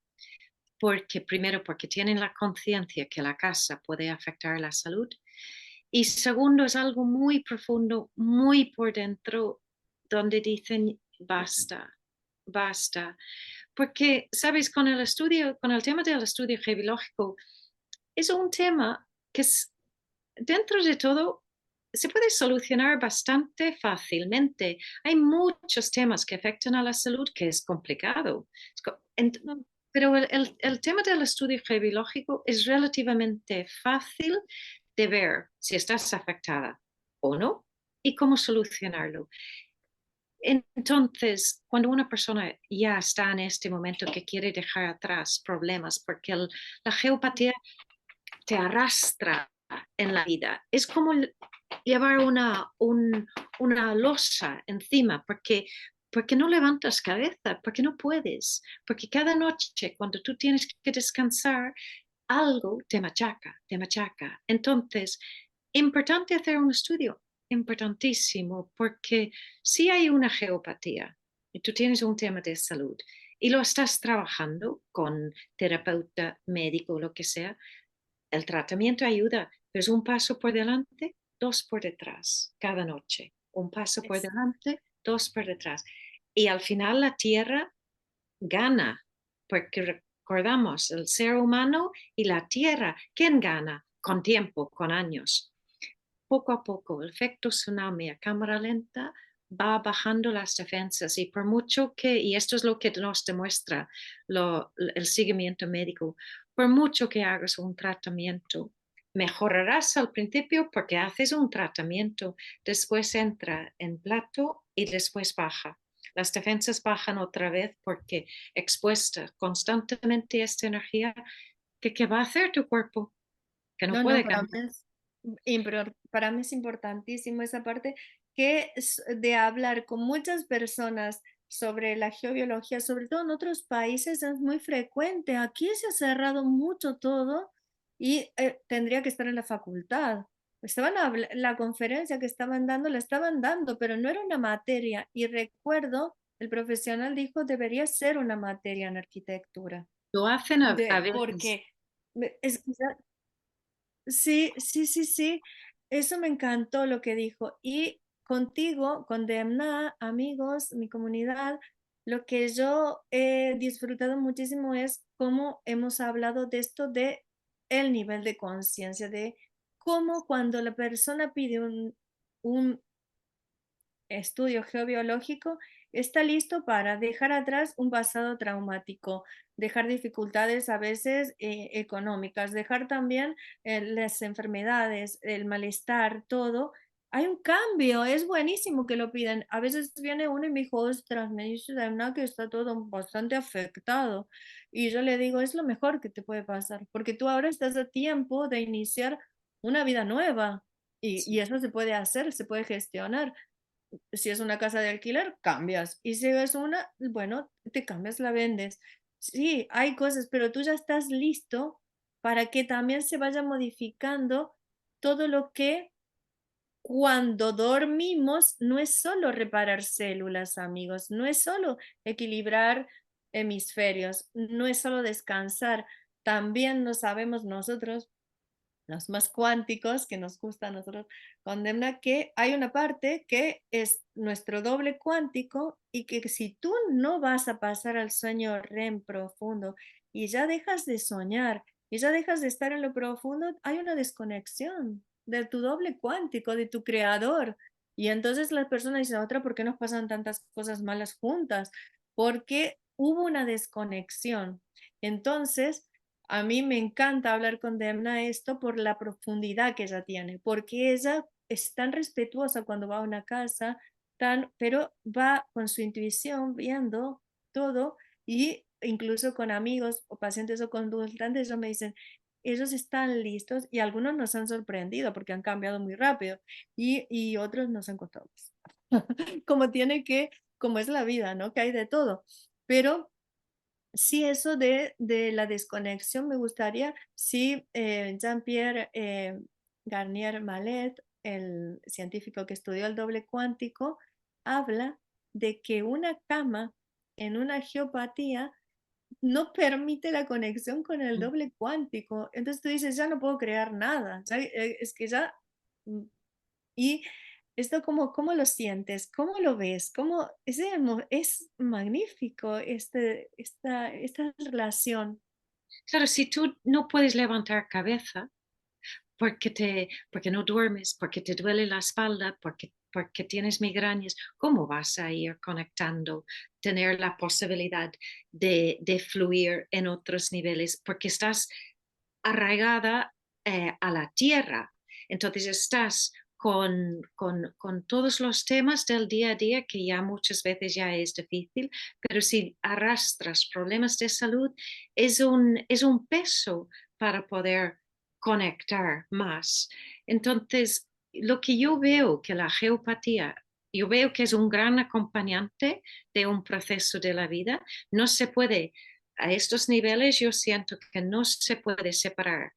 Porque primero, porque tienen la conciencia que la casa puede afectar la salud y segundo, es algo muy profundo, muy por dentro, donde dicen basta, basta. Porque, sabes, con el estudio, con el tema del estudio geológico, es un tema que es, dentro de todo se puede solucionar bastante fácilmente. Hay muchos temas que afectan a la salud que es complicado. No, Pero el tema del estudio geológico es relativamente fácil de ver si estás afectada o no y cómo solucionarlo. Entonces, cuando una persona ya está en este momento que quiere dejar atrás problemas, porque la geopatía te arrastra en la vida, es como llevar una losa encima, porque no levantas cabeza, porque no puedes, porque cada noche cuando tú tienes que descansar, algo te machaca, te machaca. Entonces, importante hacer un estudio. importantísimo, porque si hay una geopatía y tú tienes un tema de salud y lo estás trabajando con terapeuta, médico, lo que sea, el tratamiento ayuda, pero es un paso por delante, dos por detrás, cada noche. Un paso por Es- delante, dos por detrás. Y al final la tierra gana, porque recordamos, el ser humano y la tierra, ¿quién gana? Con tiempo, con años. Poco a poco, el efecto tsunami a cámara lenta va bajando las defensas y por mucho que, y esto es lo que nos demuestra el seguimiento médico, por mucho que hagas un tratamiento, mejorarás al principio porque haces un tratamiento, después entra en plato y después baja. Las defensas bajan otra vez porque expuesta constantemente a esta energía, ¿qué va a hacer tu cuerpo? Que no No, no, puede ganar. para mí es importantísimo esa parte que es de hablar con muchas personas sobre la geobiología, sobre todo en otros países es muy frecuente. Aquí se ha cerrado mucho todo y tendría que estar en la facultad. La conferencia que estaban dando, la estaban dando, pero no era una materia. Y recuerdo, el profesional dijo, debería ser una materia en arquitectura, Lo hacen a veces. porque es que sí, sí, sí, sí, eso me encantó lo que dijo. Y contigo, con Demna, amigos, mi comunidad, lo que yo he disfrutado muchísimo es cómo hemos hablado de esto de el nivel de conciencia, de cómo cuando la persona pide un estudio geobiológico, está listo para dejar atrás un pasado traumático, dejar dificultades a veces económicas, dejar también las enfermedades, el malestar, todo. Hay un cambio, es buenísimo que lo piden. A veces viene uno y me dijo, ostras, me dice Daimna que está todo bastante afectado. Y yo le digo, es lo mejor que te puede pasar, porque tú ahora estás a tiempo de iniciar una vida nueva y eso se puede hacer, se puede gestionar. Si es una casa de alquiler, cambias. Y si es una, bueno, te cambias, la vendes. Sí, hay cosas, pero tú ya estás listo para que también se vaya modificando todo lo que cuando dormimos no es solo reparar células, amigos, no es solo equilibrar hemisferios, no es solo descansar. También no sabemos nosotros los más cuánticos que nos gusta a nosotros, condemna que hay una parte que es nuestro doble cuántico y que si tú no vas a pasar al sueño REM profundo y ya dejas de soñar y ya dejas de estar en lo profundo, hay una desconexión de tu doble cuántico, de tu creador. Y entonces las personas dicen, otra, ¿por qué nos pasan tantas cosas malas juntas? Porque hubo una desconexión. Entonces, a mí me encanta hablar con Demna esto por la profundidad que ella tiene, porque ella es tan respetuosa cuando va a una casa, pero va con su intuición viendo todo y incluso con amigos o pacientes o consultantes, ellos me dicen, ellos están listos y algunos nos han sorprendido porque han cambiado muy rápido y otros nos han costado más. Como tiene que, como es la vida, ¿no? Que hay de todo. Pero sí, eso de la desconexión me gustaría, sí, Jean-Pierre Garnier Mallet, el científico que estudió el doble cuántico, habla de que una cama en una geopatía no permite la conexión con el doble cuántico. Entonces tú dices, ya no puedo crear nada, es que ya mm, y esto cómo lo sientes, cómo lo ves, es magnífico esta relación. Claro, si tú no puedes levantar cabeza porque no duermes, porque te duele la espalda, porque tienes migrañas, ¿cómo vas a ir conectando, tener la posibilidad de fluir en otros niveles? Porque estás arraigada a la tierra. Entonces estás con todos los temas del día a día que ya muchas veces ya es difícil, pero si arrastras problemas de salud, es un peso para poder conectar más. Entonces, lo que yo veo que la geopatía, yo veo que es un gran acompañante de un proceso de la vida, no se puede a estos niveles yo siento que no se puede separar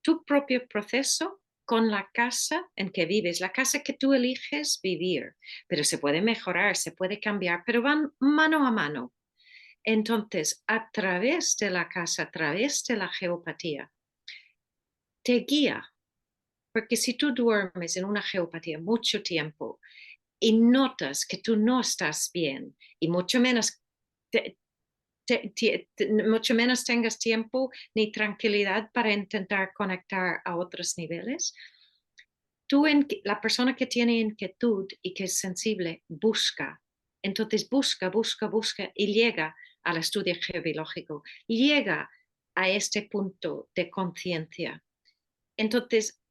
tu propio proceso con la casa en que vives, la casa que tú eliges vivir, pero se puede mejorar, se puede cambiar, pero van mano a mano. Entonces, a través de la casa, a través de la geopatía, te guía, porque si tú duermes en una geopatía mucho tiempo y notas que tú no estás bien y mucho menos te, mucho menos tengas tiempo ni tranquilidad para intentar conectar a otros niveles, la persona que tiene inquietud y que es sensible busca. Entonces busca y llega al estudio geobiológico, llega a este punto de conciencia. Entonces,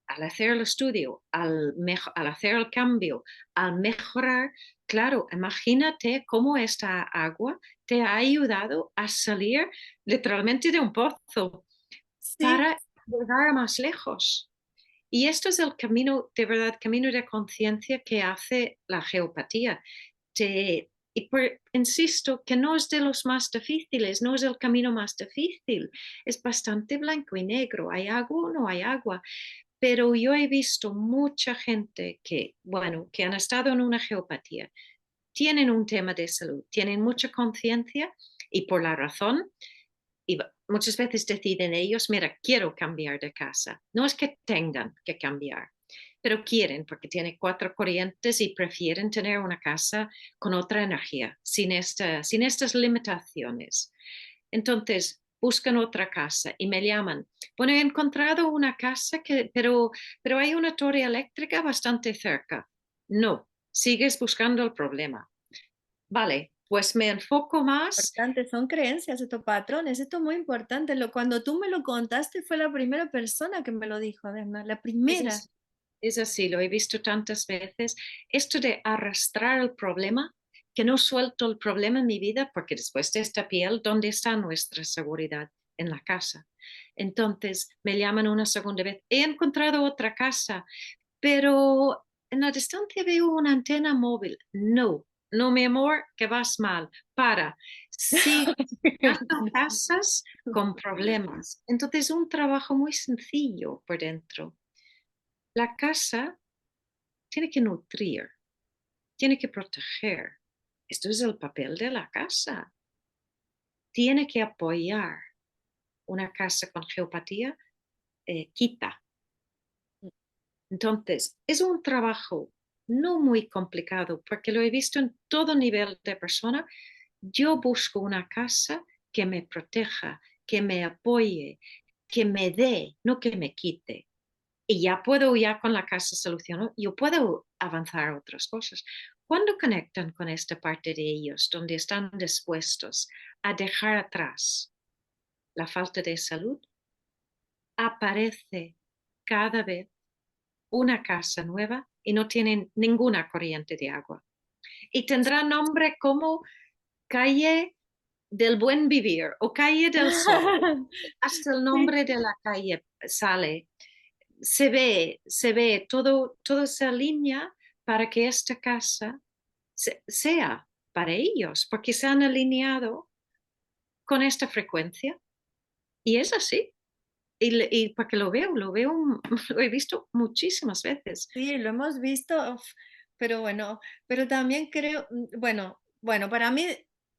al hacer el estudio, al hacer el cambio, al mejorar, claro, imagínate cómo esta agua te ha ayudado a salir literalmente de un pozo Sí, para llegar más lejos. Y esto es el camino, de verdad, camino de conciencia que hace la geopatía. Insisto que no es de los más difíciles, no es el camino más difícil, es bastante blanco y negro, hay agua o no hay agua, pero yo he visto mucha gente que, bueno, que han estado en una geopatía, tienen un tema de salud, tienen mucha conciencia y por la razón, y muchas veces deciden ellos, mira, quiero cambiar de casa. No es que tengan que cambiar, pero quieren porque tienen cuatro corrientes y prefieren tener una casa con otra energía, sin estas limitaciones. Entonces, buscan otra casa y me llaman. Bueno, he encontrado una casa, pero hay una torre eléctrica bastante cerca. No, sigues buscando el problema. Vale, pues me enfoco más. importante, son creencias, estos patrones, esto es muy importante. Cuando tú me lo contaste, fue la primera persona que me lo dijo, además, la Es primera. así, es así, lo he visto tantas veces. Esto de arrastrar el problema, que no suelto el problema en mi vida, porque después de esta piel, ¿dónde está nuestra seguridad? En la casa. Entonces me llaman una segunda vez. He encontrado otra casa, pero en la distancia veo una antena móvil. No, no, mi amor, que vas mal. Para. Sí, casas con problemas. Entonces, un trabajo muy sencillo por dentro. La casa tiene que nutrir, tiene que proteger. Esto es el papel de la casa. Tiene que apoyar. Una casa con geopatía quita. Entonces, es un trabajo no muy complicado porque lo he visto en todo nivel de persona. Yo busco una casa que me proteja, que me apoye, que me dé, no que me quite. Y ya con la casa soluciono, yo puedo avanzar a otras cosas. Cuando conectan con esta parte de ellos, donde están dispuestos a dejar atrás la falta de salud, aparece cada vez una casa nueva y no tienen ninguna corriente de agua. Y tendrá nombre como calle del buen vivir o calle del sol. Hasta el Sí, nombre de la calle sale. Se ve toda esa línea para que esta casa sea para ellos, porque se han alineado con esta frecuencia. Y es así. Y porque lo he visto muchísimas veces. sí, lo hemos visto, uf, pero bueno, pero también creo, bueno, para mí,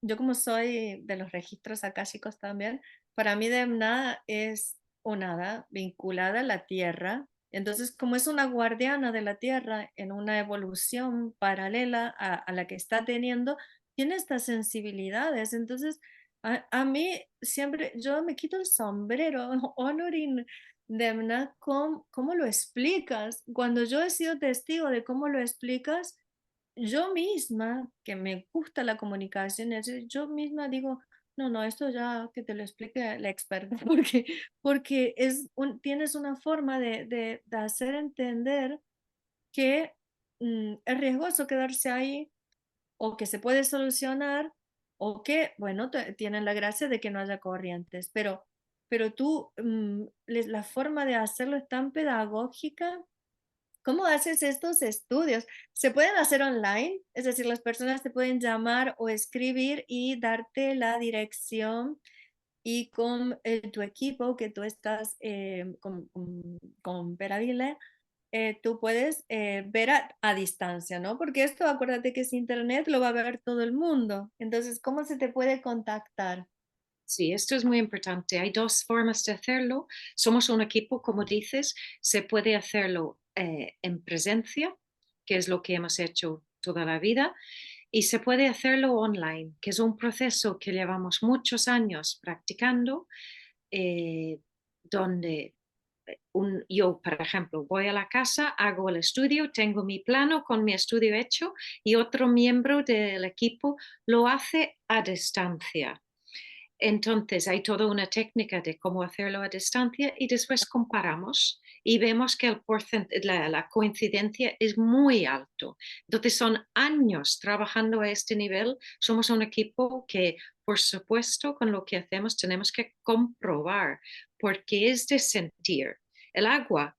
yo como soy de los registros akáshicos también, para mí Demna es un hada vinculada a la tierra. Entonces, como es una guardiana de la tierra en una evolución paralela a la que está teniendo, tiene estas sensibilidades. Entonces, a mí siempre, yo me quito el sombrero, Honorin Demna, ¿cómo lo explicas? Cuando yo he sido testigo de cómo lo explicas, yo misma, que me gusta la comunicación, es decir, yo misma digo, no, no, esto ya que te lo explique la experta, porque tienes una forma de hacer entender que es riesgoso quedarse ahí o que se puede solucionar o que, bueno, tienen la gracia de que no haya corrientes, pero tú, la forma de hacerlo es tan pedagógica. ¿Cómo haces estos estudios? ¿Se pueden hacer online? Es decir, las personas te pueden llamar o escribir y darte la dirección y con tu equipo que tú estás con Peravile, tú puedes ver a distancia, ¿no? Porque esto, acuérdate que es internet, lo va a ver todo el mundo. Entonces, ¿cómo se te puede contactar? Sí, esto es muy importante. Hay dos formas de hacerlo. Somos un equipo, como dices, se puede hacerlo en presencia, que es lo que hemos hecho toda la vida, y se puede hacerlo online, que es un proceso que llevamos muchos años practicando, eh, donde yo, por ejemplo, voy a la casa, hago el estudio, tengo mi plano con mi estudio hecho y otro miembro del equipo lo hace a distancia. Entonces hay toda una técnica de cómo hacerlo a distancia y después comparamos y vemos que la coincidencia es muy alto. Entonces son años trabajando a este nivel. Somos un equipo que, por supuesto, con lo que hacemos tenemos que comprobar porque es de sentir. El agua,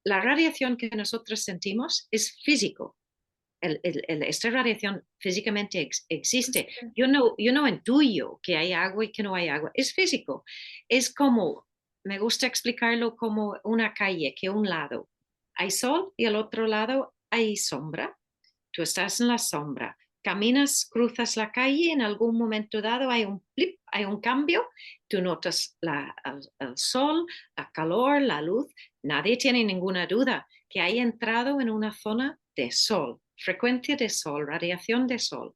la radiación que nosotros sentimos es físico. Esta radiación físicamente existe. Yo no intuyo que hay agua y que no hay agua. Es físico. Es como, me gusta explicarlo como una calle, que un lado hay sol y al otro lado hay sombra. Tú estás en la sombra. Caminas, cruzas la calle, en algún momento dado hay un flip, hay un cambio, tú notas el sol, el calor, la luz. Nadie tiene ninguna duda que hay entrado en una zona de sol, frecuencia de sol, radiación de sol.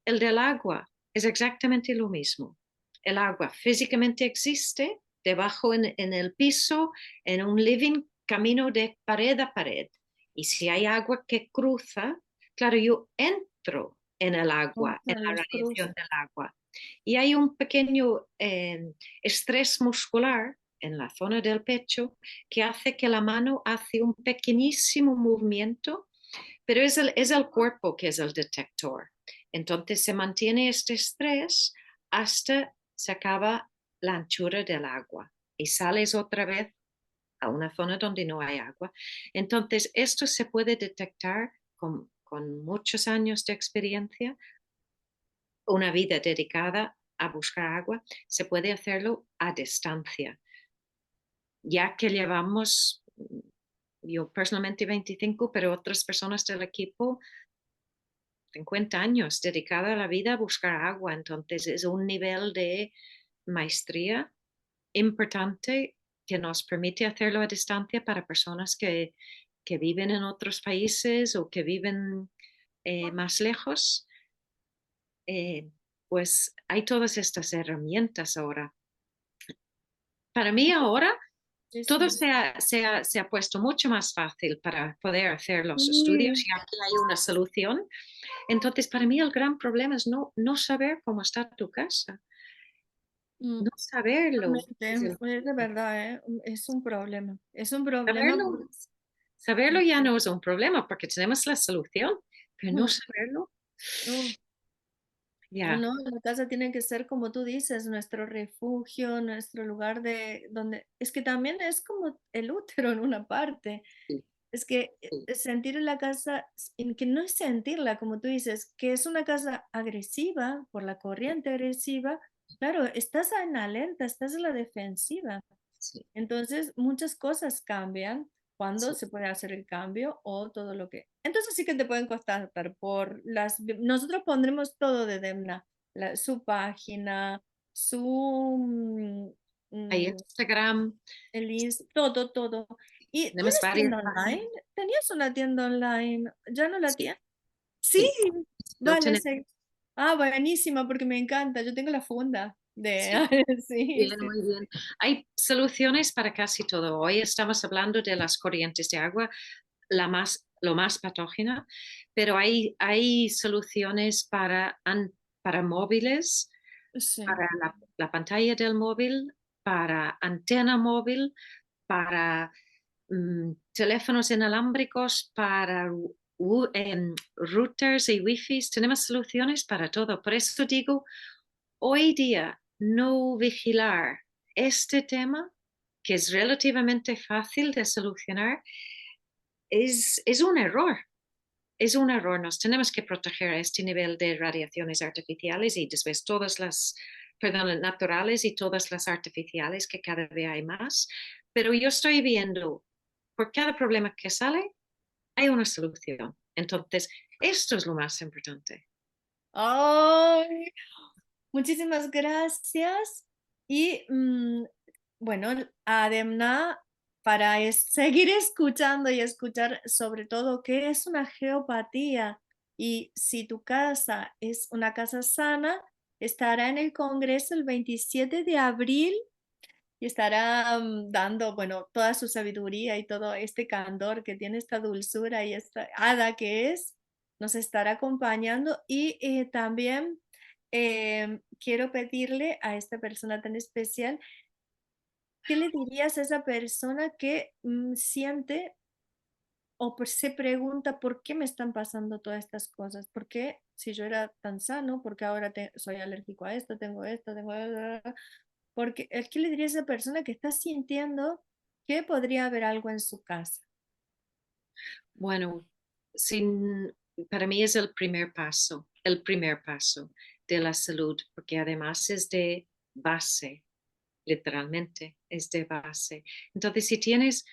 El del agua es exactamente lo mismo. El agua físicamente existe debajo en el piso, en un living, camino de pared a pared. Y si hay agua que cruza, claro, yo entro en el agua, en Con la los radiación cruz. del agua. Y hay un pequeño estrés muscular en la zona del pecho que hace que la mano hace un pequeñísimo movimiento, pero es el cuerpo que es el detector. Entonces se mantiene este estrés hasta se acaba la anchura del agua y sales otra vez a una zona donde no hay agua. Entonces esto se puede detectar con muchos años de experiencia, una vida dedicada a buscar agua, se puede hacerlo a distancia, ya que llevamos, yo personalmente 25, pero otras personas del equipo 50 años dedicada a la vida a buscar agua. Entonces es un nivel de maestría importante que nos permite hacerlo a distancia para personas que viven en otros países o que viven más lejos. Eh, pues hay todas estas herramientas ahora. Para mí ahora todo Muchísimo. se ha puesto mucho más fácil para poder hacer los estudios Sí. y aquí hay una solución. Entonces, para mí el gran problema es no saber cómo está tu casa, Mm, no saberlo. Realmente, es de verdad, ¿eh? Es un problema. Es un problema. Saberlo, saberlo ya no es un problema porque tenemos la solución, pero no Mm, saberlo, no. ya. No, la casa tiene que ser, como tú dices, nuestro refugio, nuestro lugar de donde es que también es como el útero en una parte. Sí, Es que sí, sentir la casa, en que no es sentirla, como tú dices, que es una casa agresiva por la corriente agresiva. Claro, estás en alerta, estás en la defensiva. sí, Entonces, muchas cosas cambian cuando sí. se puede hacer el cambio o todo lo que... Entonces sí que te pueden contactar por las... Nosotros pondremos todo de Demna, su página, su... Hay mm, Instagram, el todo, todo. ¿Y tenemos tienes varias tienda online? páginas. ¿Tenías una tienda online? ¿Ya no la Sí, tienes? Sí, sí, lo vale, tenemos. sí. Ah, buenísima, porque me encanta. Yo tengo la funda Sí. de... Sí, Bien, sí. muy bien. Hay soluciones para casi todo. Hoy estamos hablando de las corrientes de agua, lo más patógena, pero hay soluciones para móviles, Sí. para la pantalla del móvil, para antena móvil, para teléfonos inalámbricos, para routers y wifis. Tenemos soluciones para todo. Por eso digo, hoy día no vigilar este tema, que es relativamente fácil de solucionar, es un error. Es un error. Nos tenemos que proteger a este nivel de radiaciones artificiales y después todas perdón, naturales y todas las artificiales que cada vez hay más. Pero yo estoy viendo, por cada problema que sale, hay una solución. Entonces, esto es lo más importante. ¡Ay! Muchísimas gracias. Y bueno, Ademna, para seguir escuchando y escuchar sobre todo qué es una geopatía y si tu casa es una casa sana, estará en el Congreso el 27 de abril y estará dando, bueno, toda su sabiduría y todo este candor que tiene esta dulzura y esta hada que es, nos estará acompañando y también quiero pedirle a esta persona tan especial, ¿qué le dirías a esa persona que siente o se pregunta por qué me están pasando todas estas cosas? ¿Por qué si yo era tan sano? ¿Por qué ahora soy alérgico a esto? Tengo esto, tengo... Porque es que le diría a esa persona que está sintiendo que podría haber algo en su casa. Bueno, sin, para mí es el primer paso de la salud, porque además es de base, literalmente, es de base. Entonces, si tienes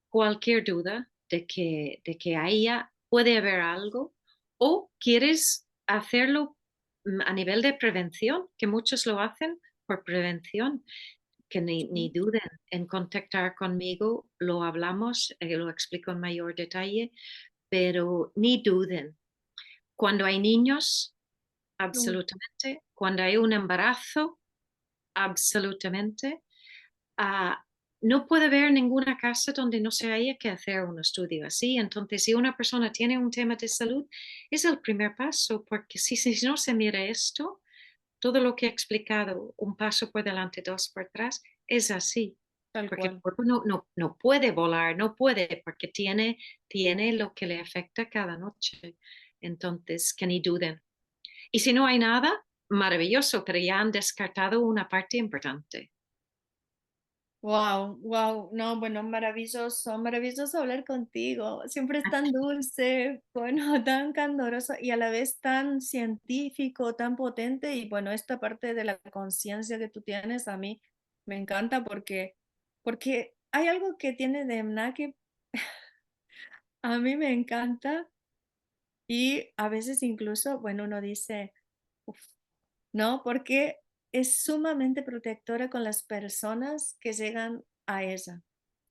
cualquier duda de que haya, puede haber algo, o quieres hacerlo a nivel de prevención, que muchos lo hacen por prevención, que ni Sí, duden en contactar conmigo, lo hablamos, lo explico en mayor detalle, pero ni duden. Cuando hay niños, no, absolutamente. Cuando hay un embarazo, absolutamente. Ah, no puede haber ninguna casa donde no se haya que hacer un estudio así. Entonces, si una persona tiene un tema de salud, es el primer paso, porque si no se mira esto, todo lo que he explicado, un paso por delante, dos por atrás, es así. tal Porque el cual. cuerpo no puede volar, no puede, porque tiene lo que le afecta cada noche. Entonces, que ni duden. Y si no hay nada, maravilloso, pero ya han descartado una parte importante. Wow, wow, no, bueno, maravilloso, maravilloso hablar contigo. Siempre es tan dulce, bueno, tan candoroso y a la vez tan científico, tan potente. Y bueno, esta parte de la conciencia que tú tienes a mí me encanta porque hay algo que tiene Demna que a mí me encanta y a veces incluso, bueno, uno dice, "Uf", ¿no? Porque es sumamente protectora con las personas que llegan a ella.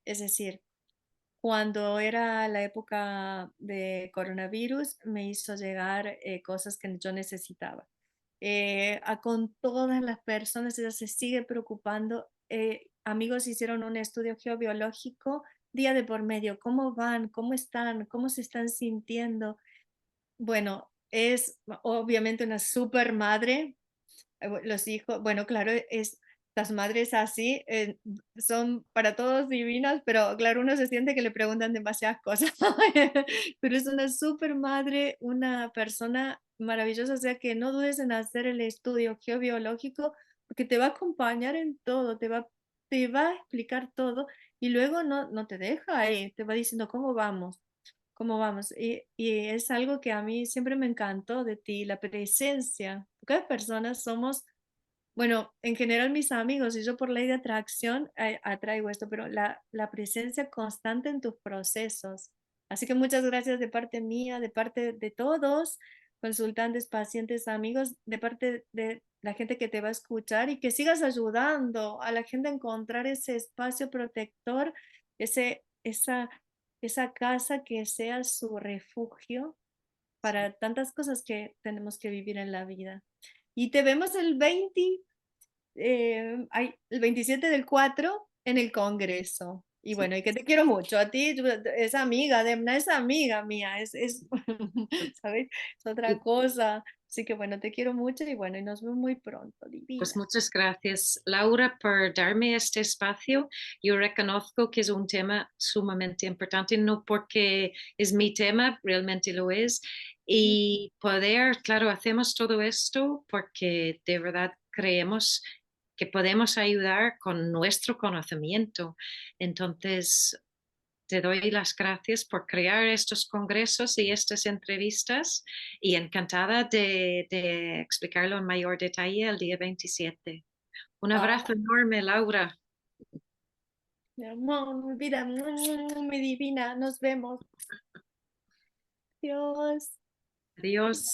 Es decir, cuando era la época de coronavirus, me hizo llegar cosas que yo necesitaba. Con todas las personas, ella se sigue preocupando. Amigos hicieron un estudio geobiológico día de por medio. ¿Cómo van? ¿Cómo están? ¿Cómo se están sintiendo? Bueno, es obviamente una super madre. Los hijos, bueno, claro, las madres así son para todos divinas, pero claro, uno se siente que le preguntan demasiadas cosas. Pero es una super madre, una persona maravillosa, o sea que no dudes en hacer el estudio geobiológico porque te va a acompañar en todo, te va a explicar todo y luego no te deja ahí, te va diciendo cómo vamos. Y es algo que a mí siempre me encantó de ti, la presencia. Cada persona somos, bueno, en general mis amigos y yo por ley de atracción atraigo esto, pero la presencia constante en tus procesos. Así que muchas gracias de parte mía, de parte de todos, consultantes, pacientes, amigos, de parte de la gente que te va a escuchar y que sigas ayudando a la gente a encontrar ese espacio protector, esa casa que sea su refugio para tantas cosas que tenemos que vivir en la vida. Y te vemos el 27 del 4 en el Congreso. Y Sí. bueno, y que te quiero mucho. A ti, es amiga, Demna es amiga mía, ¿sabes? Es otra cosa. Así que bueno, te quiero mucho y bueno, y nos vemos muy pronto, Pues divina. muchas gracias, Laura, por darme este espacio. Yo reconozco que es un tema sumamente importante, no porque es mi tema, realmente lo es. Y poder, claro, hacemos todo esto porque de verdad creemos que podemos ayudar con nuestro conocimiento. Entonces, te doy las gracias por crear estos congresos y estas entrevistas y encantada de explicarlo en mayor detalle el día 27. Un Ah, abrazo enorme, Laura. mi amor, mi vida, mi divina, nos vemos. Dios. Adiós.